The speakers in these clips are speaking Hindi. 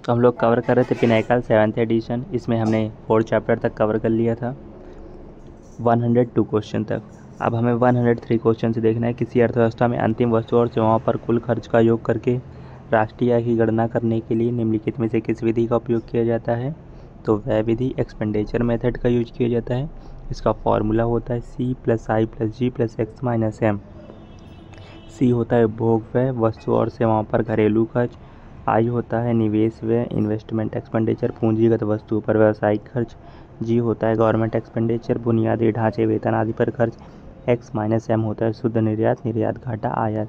तो हम लोग कवर कर रहे थे पिनाकल 7th एडिशन। इसमें हमने 4 चैप्टर तक कवर कर लिया था, 102 क्वेश्चन तक। अब हमें 103 क्वेश्चन से देखना है। किसी अर्थव्यवस्था में अंतिम वस्तु और सेवाओं पर कुल खर्च का योग करके राष्ट्रीय आय की गणना करने के लिए निम्नलिखित में से किस विधि का उपयोग किया जाता है? तो व्यय विधि, एक्सपेंडिचर मेथड का यूज किया जाता है। इसका फॉर्मूला होता है C+I+G+X-M। C होता है उपभोग व्यय, वस्तु और सेवाओं पर घरेलू खर्च। I होता है निवेश व्यय, इन्वेस्टमेंट एक्सपेंडिचर, पूंजीगत वस्तु पर व्यावसायिक खर्च। G होता है गवर्नमेंट एक्सपेंडिचर, बुनियादी ढांचे, वेतन आदि पर खर्च। X-M होता है शुद्ध निर्यात, निर्यात घाटा, आयात।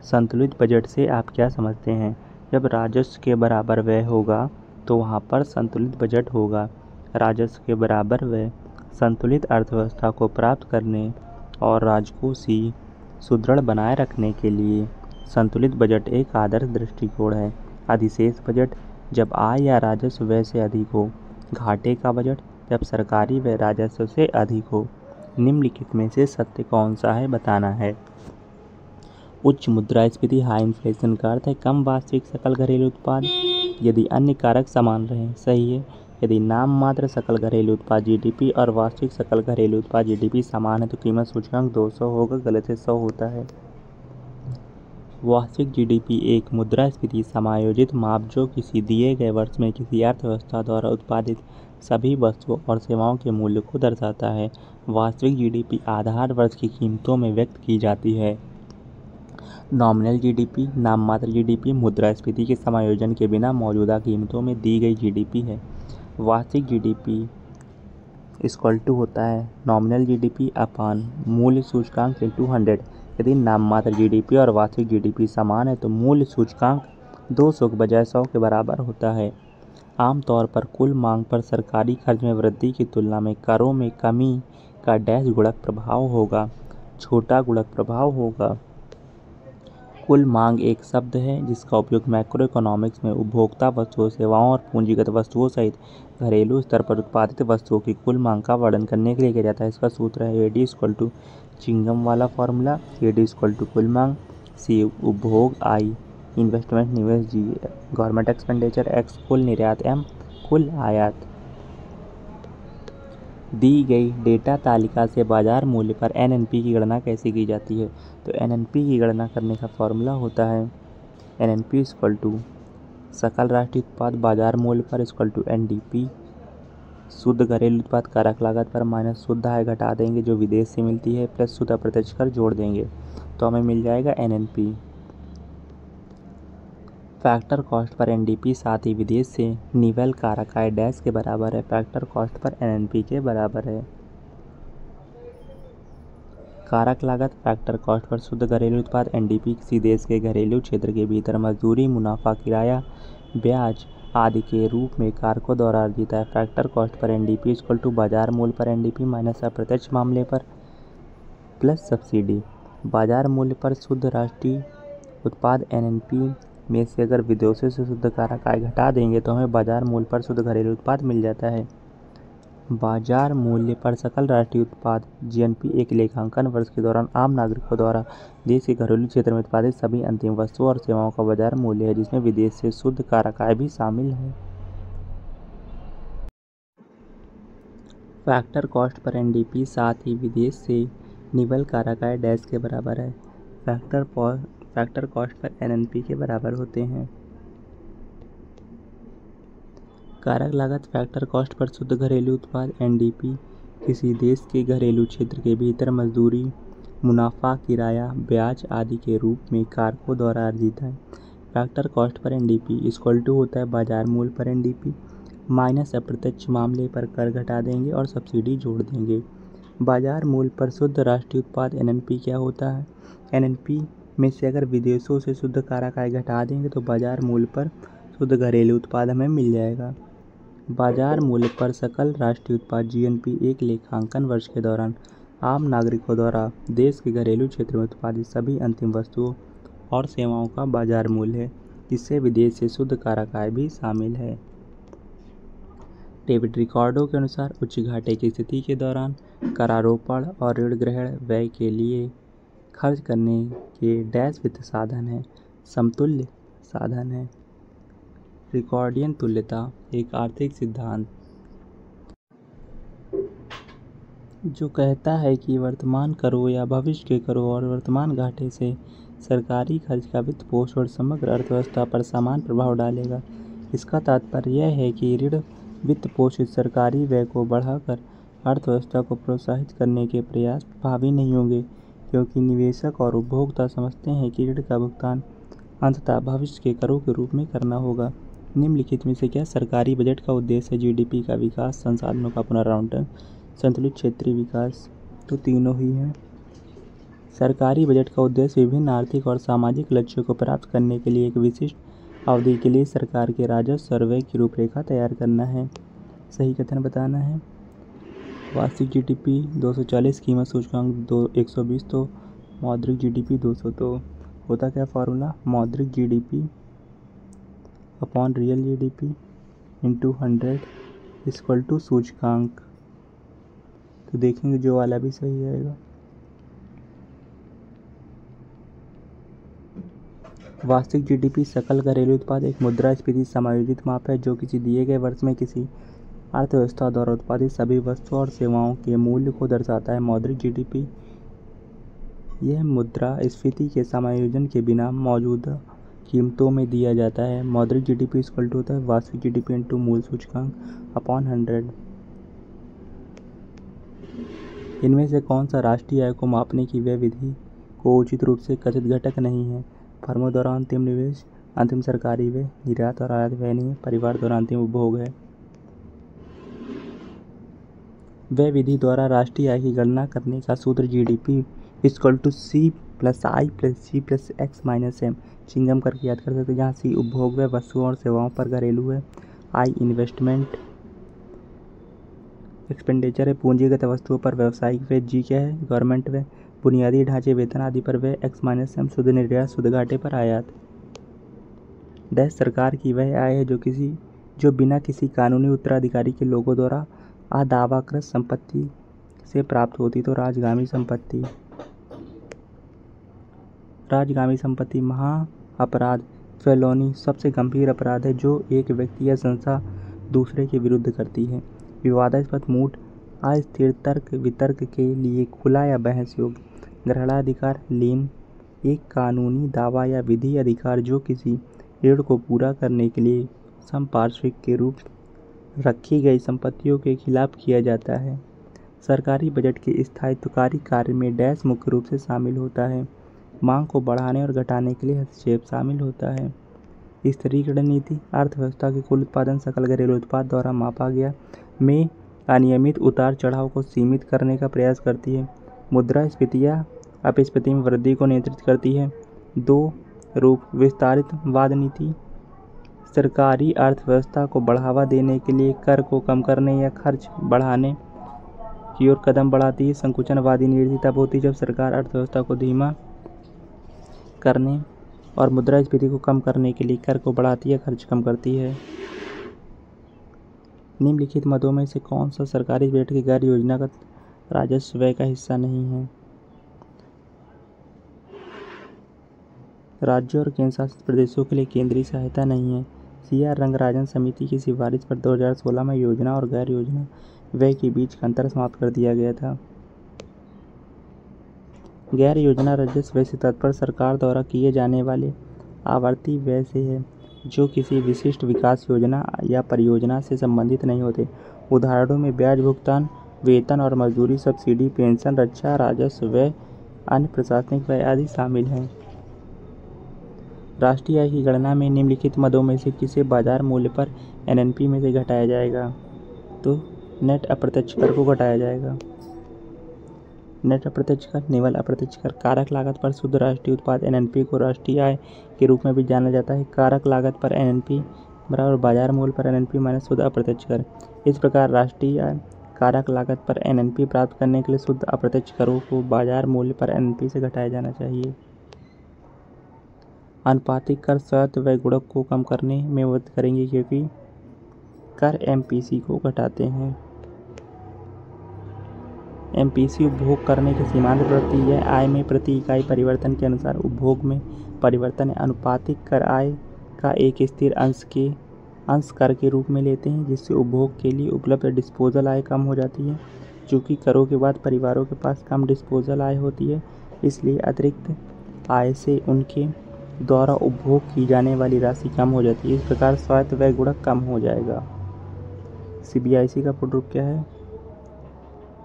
संतुलित बजट से आप क्या समझते हैं? जब राजस्व के बराबर व्यय होगा तो वहाँ पर संतुलित बजट होगा। राजस्व के बराबर व्यय संतुलित अर्थव्यवस्था को प्राप्त करने और राजकोषीय सुदृढ़ बनाए रखने के लिए संतुलित बजट एक आदर्श दृष्टिकोण है। अधिशेष बजट, जब आय या राजस्व व्यय से अधिक हो। घाटे का बजट, जब सरकारी व्यय राजस्व से अधिक हो। निम्नलिखित में से सत्य कौन सा है बताना है। उच्च मुद्रास्फीति, हाई इन्फ्लेशन का अर्थ है कम वास्तविक सकल घरेलू उत्पाद यदि अन्य कारक समान रहें। सही है। यदि नाम मात्र सकल घरेलू उत्पाद GDP और वास्तविक सकल घरेलू उत्पाद GDP समान है तो कीमत सूचकांक 200 होगा। गलत है, 100 होता है। वास्तविक GDP एक मुद्रास्फीति समायोजित माप जो किसी दिए गए वर्ष में किसी अर्थव्यवस्था द्वारा उत्पादित सभी वस्तुओं और सेवाओं के मूल्य को दर्शाता है। वास्तविक GDP आधार वर्ष की कीमतों में व्यक्त की जाती है। नॉमिनल GDP, नाम मात्र GDP, मुद्रास्फीति के समायोजन के बिना मौजूदा कीमतों में दी गई GDP है। वास्तविक GDP इक्वल टू होता है नॉमिनल GDP अपान मूल्य सूचकांक इंटू 100। यदि नाम मात्र GDP और वास्तविक GDP समान है तो मूल्य सूचकांक 200 के बजाय 100 के बराबर होता है। आमतौर पर कुल मांग पर सरकारी खर्च में वृद्धि की तुलना में करों में कमी का डैश गुणक प्रभाव होगा, छोटा गुणक प्रभाव होगा। कुल मांग एक शब्द है जिसका उपयोग मैक्रो इकोनॉमिक्स में उपभोक्ता वस्तुओं, सेवाओं और पूंजीगत वस्तुओं सहित घरेलू स्तर पर उत्पादित वस्तुओं की कुल मांग का वर्णन करने के लिए किया जाता है। इसका सूत्र है AD इक्वल टू चिंगम वाला फॉर्मूला, AD इक्वल टू कुल मांग, C उपभोग, I इन्वेस्टमेंट निवेश, G गवर्नमेंट एक्सपेंडिचर, X कुल निर्यात, M कुल आयात। दी गई डेटा तालिका से बाजार मूल्य पर NNP की गणना कैसे की जाती है? तो NNP की गणना करने का फॉर्मूला होता है NNP इक्वल टू सकल राष्ट्रीय उत्पाद बाजार मूल्य पर इक्वल टू NDP, शुद्ध घरेलू उत्पाद कारक लागत पर माइनस शुद्ध आय घटा देंगे जो विदेश से मिलती है प्लस शुद्ध अप्रत्यक्ष कर जोड़ देंगे तो हमें मिल जाएगा NNP। फैक्टर कॉस्ट पर NDP साथ ही विदेश से निवल कारक आय डैश के बराबर है, फैक्टर कॉस्ट पर NNP के बराबर है। कारक लागत फैक्टर कॉस्ट पर शुद्ध घरेलू उत्पाद NDP किसी देश के घरेलू क्षेत्र के भीतर मजदूरी, मुनाफा, किराया, ब्याज आदि के रूप में कारकों द्वारा अर्जित है। फैक्टर कॉस्ट पर NDP इक्वल टू बाजार मूल्य पर NDP माइनस अप्रत्यक्ष मामले पर प्लस सब्सिडी। बाजार मूल्य पर शुद्ध राष्ट्रीय उत्पाद NNP में से अगर विदेशों से शुद्ध कारक आय घटा देंगे तो हमें बाजार मूल्य पर शुद्ध घरेलू उत्पाद मिल जाता है। बाजार मूल्य पर सकल राष्ट्रीय उत्पाद GNP एक लेखांकन वर्ष के दौरान आम नागरिकों द्वारा देश के घरेलू क्षेत्र में उत्पादित सभी अंतिम वस्तुओं और सेवाओं का बाजार मूल्य है जिसमें विदेश से शुद्ध कारक आय भी शामिल है। फैक्टर कॉस्ट पर NDP साथ ही विदेश से निवल कारक आय डैश के बराबर है। फैक्टर कॉस्ट पर NNP के बराबर होते हैं। कारक लागत फैक्टर कॉस्ट पर शुद्ध घरेलू उत्पाद NDP किसी देश के घरेलू क्षेत्र के भीतर मजदूरी, मुनाफा, किराया, ब्याज आदि के रूप में कारकों द्वारा अर्जित है। फैक्टर कॉस्ट पर NDP इक्वल टू होता है बाजार मूल्य पर NDP माइनस अप्रत्यक्ष मामले पर कर घटा देंगे और सब्सिडी जोड़ देंगे। बाजार मूल्य पर शुद्ध राष्ट्रीय उत्पाद NNP क्या होता है? NNP में से अगर विदेशों से शुद्ध कारक आय घटा देंगे तो बाजार मूल्य पर शुद्ध घरेलू उत्पाद हमें मिल जाएगा। बाजार मूल्य पर सकल राष्ट्रीय उत्पाद GNP एक लेखांकन वर्ष के दौरान आम नागरिकों द्वारा देश के घरेलू क्षेत्र में उत्पादित सभी अंतिम वस्तुओं और सेवाओं का बाजार मूल्य है जिससे विदेश से शुद्ध कारक आय भी शामिल है। डेबिट रिकॉर्डों के अनुसार उच्च घाटे की स्थिति के दौरान करारोपण और ऋण ग्रहण व्यय के लिए खर्च करने के डैश वित्त साधन है, समतुल्य साधन है। रिकॉर्डियन तुल्यता एक आर्थिक सिद्धांत जो कहता है कि वर्तमान करों या भविष्य के करों और वर्तमान घाटे से सरकारी खर्च का वित्त पोषण समग्र अर्थव्यवस्था पर समान प्रभाव डालेगा। इसका तात्पर्य यह है कि ऋण वित्त पोषित सरकारी व्यय को बढ़ाकर अर्थव्यवस्था को प्रोत्साहित करने के प्रयास प्रभावी नहीं होंगे, क्योंकि निवेशक और उपभोक्ता समझते हैं कि ऋण का भुगतान अंततः भविष्य के करों के रूप में करना होगा। निम्नलिखित में से क्या सरकारी बजट का उद्देश्य है? जीडीपी का विकास, संसाधनों का पुनर्आवंटन, संतुलित क्षेत्रीय विकास। तो तीनों ही हैं। सरकारी बजट का उद्देश्य विभिन्न आर्थिक और सामाजिक लक्ष्यों को प्राप्त करने के लिए एक विशिष्ट अवधि के लिए सरकार के राजस्व और व्यय की रूपरेखा तैयार करना है। सही कथन बताना है। वार्षिक जीडीपी 240, कीमत सूचकांक 120, तो मौद्रिक जीडीपी 200। तो होता क्या फार्मूला? मौद्रिक GDP upon real GDP into 100 equal to सूचकांक। तो देखेंगे जो वाला भी सही आएगा। वार्षिक जीडीपी सकल घरेलू उत्पाद एक मुद्रास्फीति समायोजित माप है जो किसी दिए गए वर्ष में किसी अर्थव्यवस्था द्वारा उत्पादित सभी वस्तुओं और सेवाओं के मूल्य को दर्शाता है। मौद्रिक जीडीपी यह मुद्रास्फीति के समायोजन के बिना मौजूदा कीमतों में दिया जाता है। मौद्रिक जीडीपी इक्वल टू होता है वार्षिक जीडीपी इंटू मूल सूचकांक अपॉन 100। इनमें से कौन सा राष्ट्रीय आय को मापने की व्यय विधि को उचित रूप से कथित घटक नहीं है? फर्मों द्वारा अंतिम निवेश, अंतिम सरकारी व्यय, निर्यात और आयात व्यय नहीं है, परिवार द्वारा अंतिम उपभोग है। व्यय विधि द्वारा राष्ट्रीय आय की गणना करने का सूत्र GDP equal to C plus I plus C plus X minus M. चिंगम करके याद कर सकते हैं, जहाँ सी उपभोग व्यय वस्तुओं और सेवाओं पर घरेलू है, आई इन्वेस्टमेंट एक्सपेंडिचर है पूंजीगत वस्तुओं पर व्यावसायिक व्यय, जी क्या है गवर्नमेंट व्यय, बुनियादी ढांचे वेतन आदि पर व्यय, एक्स माइनस एम शुद्ध निर्यात शुद्ध घाटे पर आयात। डैश सरकार की वह आय है जो बिना किसी कानूनी उत्तराधिकारी के लोगों द्वारा अदावाकृत संपत्ति से प्राप्त होती। तो राजगामी संपत्ति। राजगामी संपत्ति महा अपराध फेलोनी सबसे गंभीर अपराध है जो एक व्यक्ति या संस्था दूसरे के विरुद्ध करती है। विवादास्पद मूठ अस्थिर तर्क वितर्क के लिए खुला या बहस योग्य। ग्रहणाधिकार लीन एक कानूनी दावा या विधि अधिकार जो किसी ऋण को पूरा करने के लिए संपार्श्विक के रूप रखी गई संपत्तियों के खिलाफ किया जाता है। सरकारी बजट के स्थायित्वकारी कार्य में डैश मुख्य रूप से शामिल होता है। मांग को बढ़ाने और घटाने के लिए हस्तक्षेप शामिल होता है। स्तरीकरण नीति अर्थव्यवस्था के कुल उत्पादन सकल घरेलू उत्पाद द्वारा मापा गया में अनियमित उतार चढ़ाव को सीमित करने का प्रयास करती है। मुद्रास्फीति या अपस्फीति में वृद्धि को नियंत्रित करती है। 2 रूप विस्तारित वाद नीति सरकारी अर्थव्यवस्था को बढ़ावा देने के लिए कर को कम करने या खर्च बढ़ाने की ओर कदम बढ़ाती है। संकुचनवादी नीति तब होती है जब सरकार अर्थव्यवस्था को धीमा करने और मुद्रास्फीति को कम करने के लिए कर को बढ़ाती है, खर्च कम करती है। निम्नलिखित मदों में से कौन सा सरकारी बजट के गैर योजनागत राजस्व व्यय का हिस्सा नहीं है? राज्यों और केंद्र शासित प्रदेशों के लिए केंद्रीय सहायता नहीं है। CR रंगराजन समिति की सिफारिश पर 2016 में योजना और गैर योजना व्यय के बीच का अंतर समाप्त कर दिया गया था। गैर योजना राजस्व व्यय से तात्पर्य सरकार द्वारा किए जाने वाले आवर्ती व्यय से है जो किसी विशिष्ट विकास योजना या परियोजना से संबंधित नहीं होते। उदाहरणों में ब्याज भुगतान, वेतन और मजदूरी, सब्सिडी, पेंशन, रक्षा, राजस्व व्यय, अन्य प्रशासनिक व्यय आदि शामिल हैं। राष्ट्रीय आय की गणना में निम्नलिखित मदों में से किसे बाजार मूल्य पर NNP में से घटाया जाएगा? तो नेट अप्रत्यक्ष कर को घटाया जाएगा। नेट अप्रत्यक्ष कर, निवल अप्रत्यक्ष कर। कारक लागत पर शुद्ध राष्ट्रीय उत्पाद NNP को राष्ट्रीय आय के रूप में भी जाना जाता है। कारक लागत पर NNP बराबर बाजार मूल्य पर NNP माइनस शुद्ध अप्रत्यक्ष कर। इस प्रकार राष्ट्रीय आय कारक लागत पर NNP प्राप्त करने के लिए शुद्ध अप्रत्यक्ष करों को बाजार मूल्य पर NNP से घटाया जाना चाहिए। अनुपातिक कर स्वायत्त व्यय गुणक को कम करने में मदद करेंगे क्योंकि कर MPC को घटाते हैं। MPC उपभोग करने के सीमांत प्रति यह आय में प्रति इकाई परिवर्तन के अनुसार उपभोग में परिवर्तन है। अनुपातिक कर आय का एक स्थिर अंश के अंश कर के रूप में लेते हैं, जिससे उपभोग के लिए उपलब्ध डिस्पोजल आय कम हो जाती है। चूँकि करों के बाद परिवारों के पास कम डिस्पोजल आय होती है, इसलिए अतिरिक्त आय से उनके द्वारा उपभोग की जाने वाली राशि कम हो जाती है। इस प्रकार स्वायत्त व्यय गुणक कम हो जाएगा। CBIC का फुल रूप क्या है?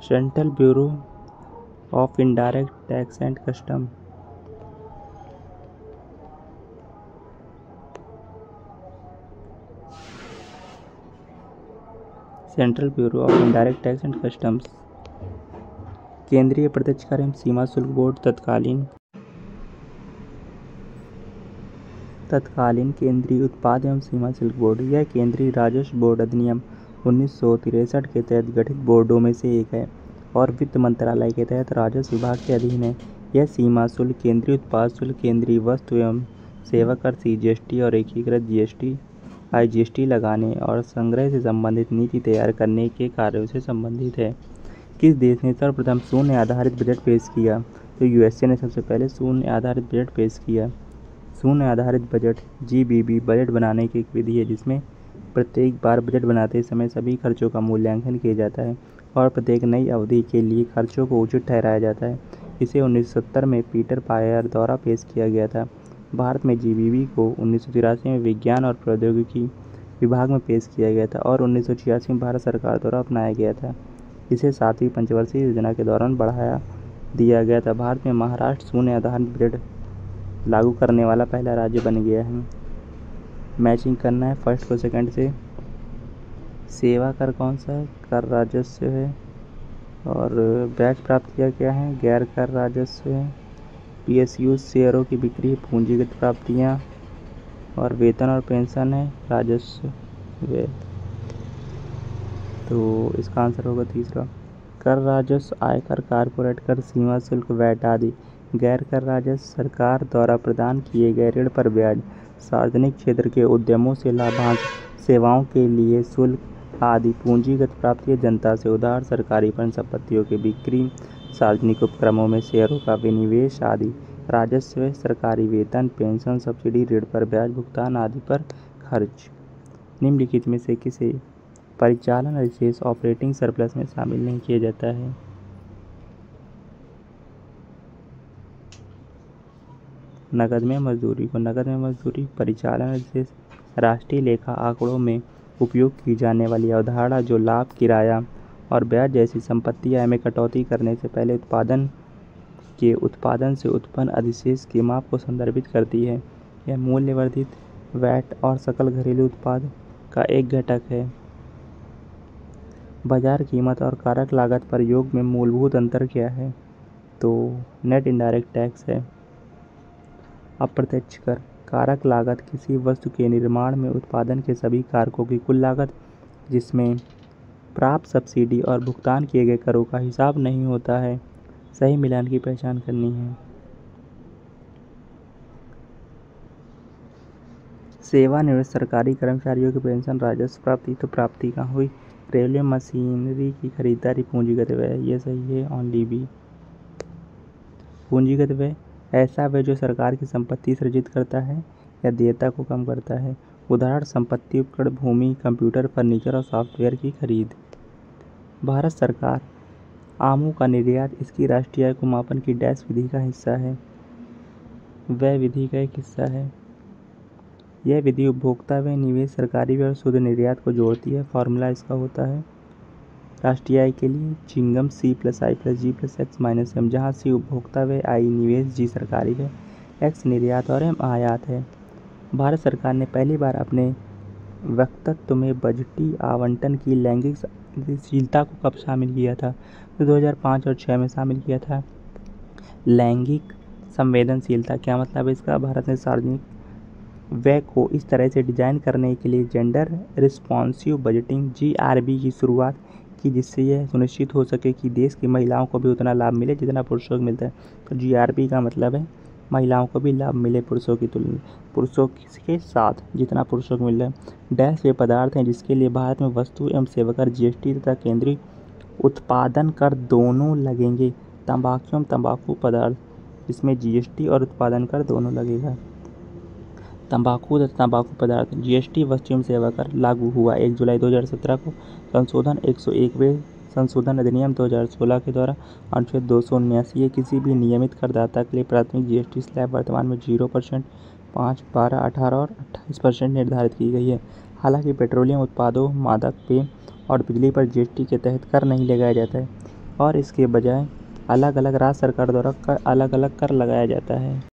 Central bureau of indirect tax and custom. Central bureau of indirect tax and customs. केंद्रीय प्रत्यक्ष कर एवं सीमा शुल्क बोर्ड तत्कालीन केंद्रीय उत्पाद एवं सीमा शुल्क बोर्ड। यह केंद्रीय राजस्व बोर्ड अधिनियम 1963 के तहत गठित बोर्डों में से एक है और वित्त मंत्रालय के तहत राजस्व विभाग के अधीन है। यह सीमा शुल्क, केंद्रीय उत्पाद शुल्क, केंद्रीय वस्तु एवं सेवा कर CGST और एकीकृत GST IGST लगाने और संग्रह से संबंधित नीति तैयार करने के कार्यों से संबंधित है। किस देश ने सर्वप्रथम शून्य आधारित बजट पेश किया? तो USA ने सबसे पहले शून्य आधारित बजट पेश किया। शून्य आधारित बजट GBB बजट बनाने की एक विधि है, जिसमें प्रत्येक बार बजट बनाते समय सभी खर्चों का मूल्यांकन किया जाता है और प्रत्येक नई अवधि के लिए खर्चों को उचित ठहराया जाता है। इसे 1970 में पीटर पायर द्वारा पेश किया गया था। भारत में GBB को 1983 में विज्ञान और प्रौद्योगिकी विभाग में पेश किया गया था और 1986 में भारत सरकार द्वारा अपनाया गया था। इसे 7वीं पंचवर्षीय योजना के दौरान बढ़ाया दिया गया था। भारत में महाराष्ट्र शून्य आधारित बजट लागू करने वाला पहला राज्य बन गया है। मैचिंग करना है फर्स्ट को सेकंड से। सेवा कर कौन सा है? कर राजस्व है। और ब्याज प्राप्तियाँ क्या हैं? गैर कर राजस्व है। PSU शेयरों की बिक्री, पूंजीगत प्राप्तियाँ। और वेतन और पेंशन है राजस्व व्यय। तो इसका आंसर होगा तीसरा। कर राजस्व, आयकर, कारपोरेट कर, सीमा शुल्क, वैट आदि। गैर कर राजस्व सरकार द्वारा प्रदान किए गए ऋण पर ब्याज, सार्वजनिक क्षेत्र के उद्यमों से लाभांश, सेवाओं के लिए शुल्क आदि। पूंजीगत प्राप्तियाँ जनता से उधार, सरकारी परिसंपत्तियों की बिक्री, सार्वजनिक उपक्रमों में शेयरों का विनिवेश आदि। राजस्व सरकारी वेतन, पेंशन, सब्सिडी, ऋण पर ब्याज भुगतान आदि पर खर्च। निम्नलिखित में से किसे परिचालन अधिशेष ऑपरेटिंग सरप्लस में शामिल नहीं किया जाता है? नकद में मजदूरी को। नकद में मजदूरी परिचालन अधिशेष राष्ट्रीय लेखा आंकड़ों में उपयोग की जाने वाली अवधारणा जो लाभ, किराया और ब्याज जैसी संपत्ति आय में कटौती करने से पहले उत्पादन से उत्पन्न अधिशेष के माप को संदर्भित करती है। यह मूल्य वर्धित वैट और सकल घरेलू उत्पाद का एक घटक है। बाजार कीमत और कारक लागत पर योग में मूलभूत अंतर क्या है? तो नेट इनडायरेक्ट टैक्स है। अप्रत्यक्ष कर, कारक लागत किसी वस्तु के निर्माण में उत्पादन के सभी कारकों की कुल लागत, जिसमें प्राप्त सब्सिडी और भुगतान किए गए करों का हिसाब नहीं होता है। सही मिलान की पहचान करनी है। सेवानिवृत्त सरकारी कर्मचारियों की पेंशन राजस्व प्राप्ति। तो प्राप्ति कहाँ हुई? रेलवे मशीनरी की खरीदारी पूंजीगत व्यय, ये सही है, ओनली बी। पूंजीगत व्यय ऐसा व्यय जो सरकार की संपत्ति सृजित करता है या देयता को कम करता है। उदाहरण संपत्ति, उपकरण, भूमि, कंप्यूटर, फर्नीचर और सॉफ्टवेयर की खरीद। भारत सरकार आमों का निर्यात इसकी राष्ट्रीय आय को मापन की डैश विधि का हिस्सा है। वह विधि का एक हिस्सा है। यह विधि उपभोक्ता व्यय, निवेश, सरकारी व्यय और शुद्ध निर्यात को जोड़ती है। फॉर्मूला इसका होता है राष्ट्रीय आय के लिए चिंगम C+I+G+X-M, जहाँ C उपभोक्ता व्यय, I निवेश, G सरकारी व्यय, X निर्यात और M आयात है। भारत सरकार ने पहली बार अपने वक्तव्य में बजटीय आवंटन की लैंगिक संवेदनशीलता को कब शामिल किया था? तो 2005 और 2006 में शामिल किया था। लैंगिक संवेदनशीलता क्या मतलब है इसका? भारत ने सार्वजनिक व्यय को इस तरह से डिजाइन करने के लिए जेंडर रिस्पॉन्सिव बजटिंग GRB की शुरुआत की, जिससे यह सुनिश्चित हो सके कि देश की महिलाओं को भी उतना लाभ मिले जितना पुरुषों को मिलता है। तो GRB का मतलब है महिलाओं को भी लाभ मिले पुरुषों के साथ जितना पुरुषों को मिल रहा है। डैश वे पदार्थ हैं जिसके लिए भारत में वस्तु एवं सेवा कर GST तथा केंद्रीय उत्पादन कर दोनों लगेंगे। तंबाकू एवं तंबाकू पदार्थ जिसमें GST और उत्पादन कर दोनों लगेगा। तंबाकू तथा तंबाकू पदार्थ जीएसटी वस्तु एवं सेवा कर लागू हुआ 1 जुलाई 2017 को। संशोधन 101वें संशोधन अधिनियम 2016 के द्वारा अनुच्छेद 279 ये किसी भी नियमित करदाता के लिए प्राथमिक जीएसटी स्लैब वर्तमान में 0%, 5, 12, 18 और 28% निर्धारित की गई है। हालांकि पेट्रोलियम उत्पादों, मादक पेय और बिजली पर जीएसटी के तहत कर नहीं लगाया जाता है और इसके बजाय अलग अलग राज्य सरकार द्वारा अलग अलग कर लगाया जाता है।